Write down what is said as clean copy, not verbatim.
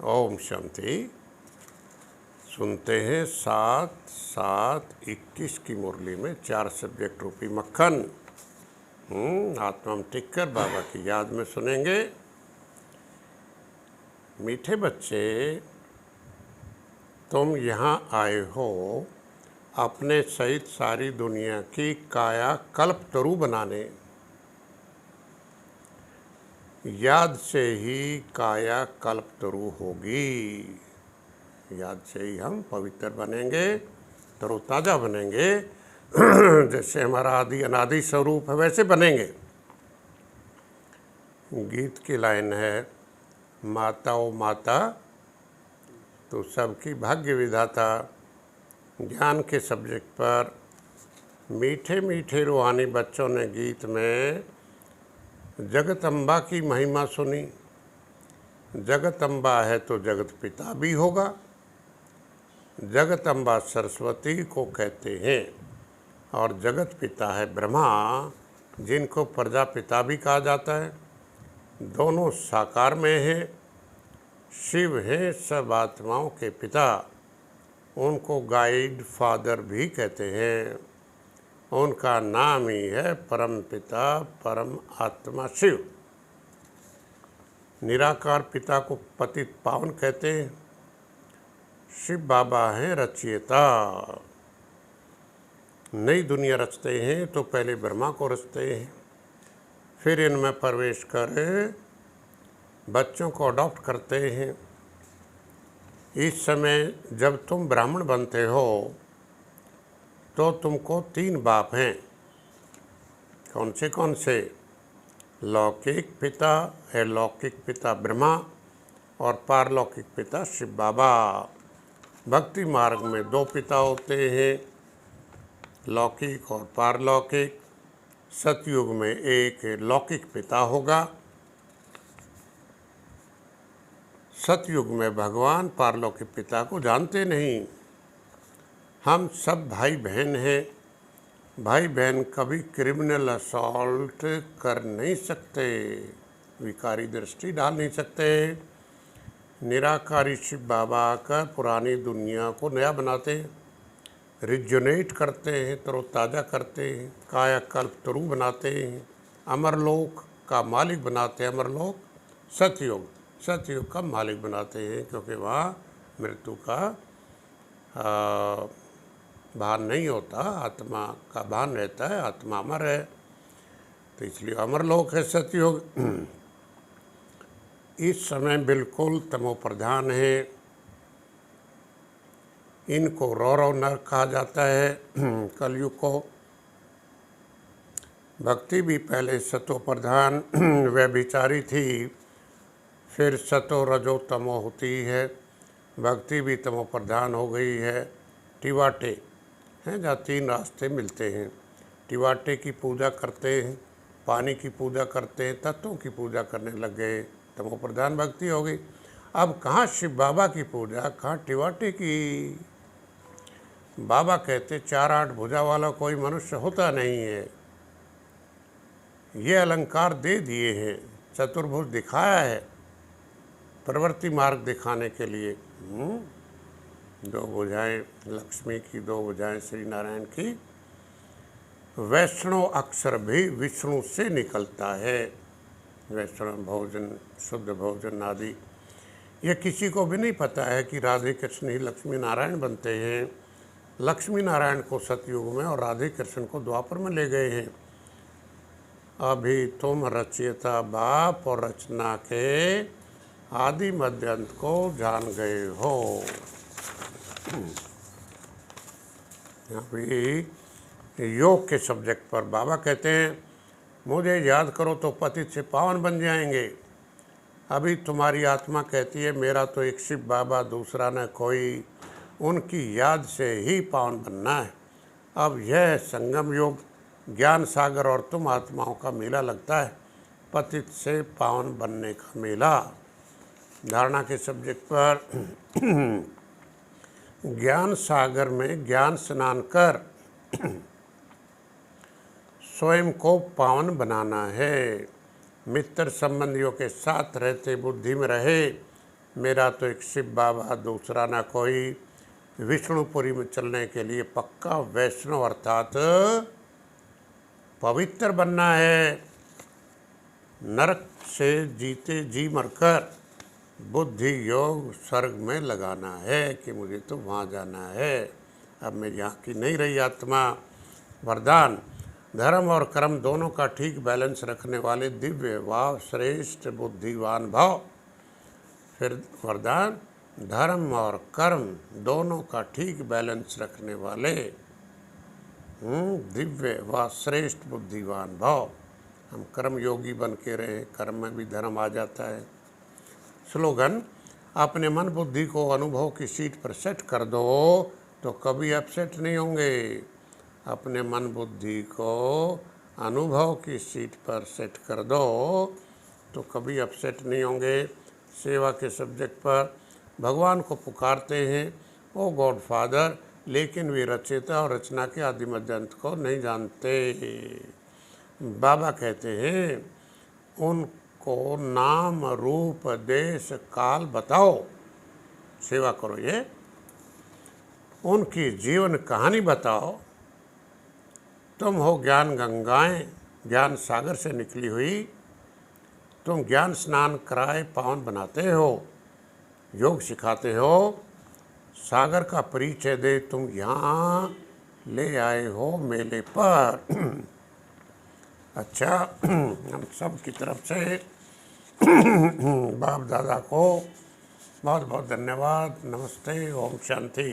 ओम शांति। सुनते हैं 7/7/21 की मुरली में 4 सब्जेक्ट रूपी मक्खन। आत्मा में टिक कर बाबा की याद में सुनेंगे। मीठे बच्चे, तुम यहाँ आए हो अपने सहित सारी दुनिया की काया कल्पतरु बनाने। याद से ही काया कल्पतरु होगी। याद से ही हम पवित्र बनेंगे, तरोताज़ा बनेंगे। जैसे हमारा आदि अनादि स्वरूप है वैसे बनेंगे। गीत की लाइन है, माता ओ माता तो सबकी भाग्य विधाता। ज्ञान के सब्जेक्ट पर मीठे मीठे रूहानी बच्चों ने गीत में जगतम्बा की महिमा सुनी। जगतम्बा है तो जगत पिता भी होगा। जगतम्बा सरस्वती को कहते हैं और जगत पिता है ब्रह्मा, जिनको प्रजापिता भी कहा जाता है। दोनों साकार में हैं। शिव हैं सब आत्माओं के पिता, उनको गाइड फादर भी कहते हैं। उनका नाम ही है परम पिता परम आत्मा शिव। निराकार पिता को पतित पावन कहते हैं। शिव बाबा हैं रचयिता। नई दुनिया रचते हैं तो पहले ब्रह्मा को रचते हैं, फिर इनमें प्रवेश कर बच्चों को अडॉप्ट करते हैं। इस समय जब तुम ब्राह्मण बनते हो तो तुमको 3 बाप हैं। कौन से? लौकिक पिता है, लौकिक पिता ब्रह्मा और पारलौकिक पिता शिव बाबा। भक्ति मार्ग में 2 पिता होते हैं, लौकिक और पारलौकिक। सतयुग में एक लौकिक पिता होगा। सतयुग में भगवान पारलौकिक पिता को जानते नहीं। हम सब भाई बहन हैं। भाई बहन कभी क्रिमिनल असॉल्ट कर नहीं सकते, विकारी दृष्टि डाल नहीं सकते। निराकारी शिव बाबा आकर पुरानी दुनिया को नया बनाते हैं, रिजुनेट करते हैं, तरोताज़ा करते हैं, काया कल्पतरु बनाते हैं, अमरलोक का मालिक बनाते हैं। अमरलोक सतयुग का मालिक बनाते हैं, क्योंकि वहाँ मृत्यु का भान नहीं होता, आत्मा का भान रहता है, आत्मा अमर है, तो इसलिए अमरलोक है सतयुग। इस समय बिल्कुल तमो प्रधान है। इनको रौरव नरक कहा जाता है। कलयुग को भक्ति भी पहले सतो प्रधान व्यभिचारी थी, फिर सतो रजो तमो होती है। भक्ति भी तमो प्रधान हो गई है। टिवाटे हैं जहाँ 3 रास्ते मिलते हैं। टिवाटे की पूजा करते हैं, पानी की पूजा करते हैं, तत्वों की पूजा करने लग गए, तमो प्रधान भक्ति हो गई। अब कहाँ शिव बाबा की पूजा, कहाँ टिवाटे की। बाबा कहते 4-8 भुजा वाला कोई मनुष्य होता नहीं है। ये अलंकार दे दिए हैं, चतुर्भुज दिखाया है प्रवृत्ति मार्ग दिखाने के लिए। 2 भुजाएं लक्ष्मी की, 2 भुजाएं श्री नारायण की। वैष्णव अक्षर भी विष्णु से निकलता है। वैष्णव भोजन, शुद्ध भोजन आदि, ये किसी को भी नहीं पता है कि राधे कृष्ण ही लक्ष्मी नारायण बनते हैं। लक्ष्मी नारायण को सतयुग में और राधे कृष्ण को द्वापर में ले गए हैं। अभी तुम रचयिता बाप और रचना के आदि मध्य अंत को जान गए हो। यहाँ भी योग के सब्जेक्ट पर बाबा कहते हैं, मुझे याद करो तो पतित से पावन बन जाएंगे। अभी तुम्हारी आत्मा कहती है मेरा तो एक शिव बाबा, दूसरा न कोई, उनकी याद से ही पावन बनना है। अब यह संगम योग, ज्ञान सागर और तुम आत्माओं का मेला लगता है, पतित से पावन बनने का मेला। धारणा के सब्जेक्ट पर ज्ञान सागर में ज्ञान स्नान कर स्वयं को पावन बनाना है। मित्र संबंधियों के साथ रहते बुद्धि में रहे, मेरा तो एक शिव बाबा दूसरा ना कोई, विष्णुपुरी में चलने के लिए पक्का वैष्णव अर्थात पवित्र बनना है। नरक से जीते जी मरकर बुद्धि योग स्वर्ग में लगाना है कि मुझे तो वहाँ जाना है, अब मेरी यहाँ की नहीं रही आत्मा। वरदान, धर्म और कर्म दोनों का ठीक बैलेंस रखने वाले दिव्य भाव श्रेष्ठ बुद्धिवान भाव। फिर वरदान, धर्म और कर्म दोनों का ठीक बैलेंस रखने वाले दिव्य व श्रेष्ठ बुद्धिवान भाव। हम कर्म योगी बन के रहे, कर्म में भी धर्म आ जाता है। स्लोगन, अपने मन बुद्धि को अनुभव की सीट पर सेट कर दो तो कभी अपसेट नहीं होंगे। अपने मन बुद्धि को अनुभव की सीट पर सेट कर दो तो कभी अपसेट नहीं होंगे। सेवा के सब्जेक्ट पर भगवान को पुकारते हैं, ओ गॉड फादर, लेकिन वे रचयिता और रचना के आदि मध्य अंत को नहीं जानते। बाबा कहते हैं, उनको नाम रूप देश काल बताओ, सेवा करो ये, उनकी जीवन कहानी बताओ। तुम हो ज्ञान गंगाएं, ज्ञान सागर से निकली हुई, तुम ज्ञान स्नान कराए पावन बनाते हो, योग सिखाते हो, सागर का परिचय दे तुम यहाँ ले आए हो मेले पर। अच्छा, हम सब की तरफ से बाप दादा को बहुत बहुत धन्यवाद। नमस्ते, ओम शांति।